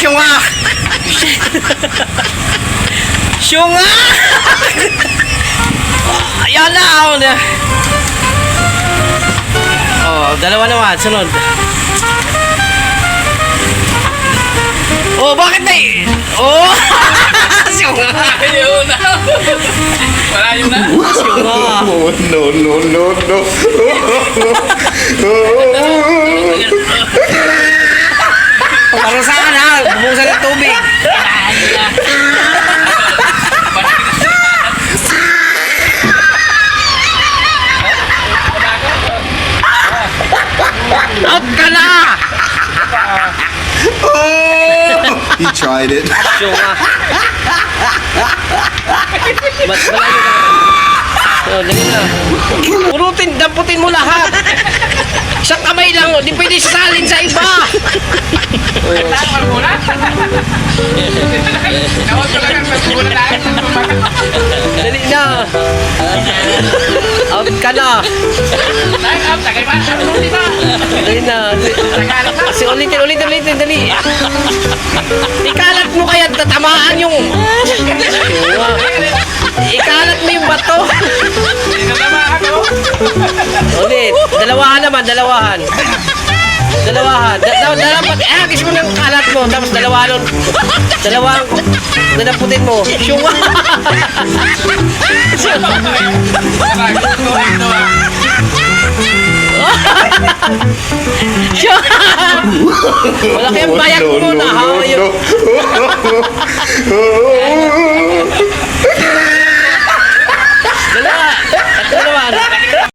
Syunga! Syunga! Ayan na! Oh, dalawa naman. Sunod. Oh, bakit na eh? Oh! Syunga! Ayun na. Wala yun na. Syunga! Oh, no, no, no, no. Parusahan ha! Bumusan ng tubig! Out ka na! He tried it. Syunga! Mas malayo ka na. Oh, dali na. Purutin, damputin mo lahat. Isang kamay lang, di pwede salin sa iba. Tama muna. Ako talaga magmula tayo. Dali na. Out ka na. Tagay ba? Di ba? Dali na. Kasi ulitin, dali. Ikalat mo kaya tatamaan yung... Ikalat mo yung bato. Hindi na naman ako. Ulit. Dalawahan naman. Dalawahan. Dapat, agis mo ng kalat mo. Tapos dalawahan ko. Dalaputin mo. Syunga. Syunga. Wala kayang bayak mo na. Dalawa.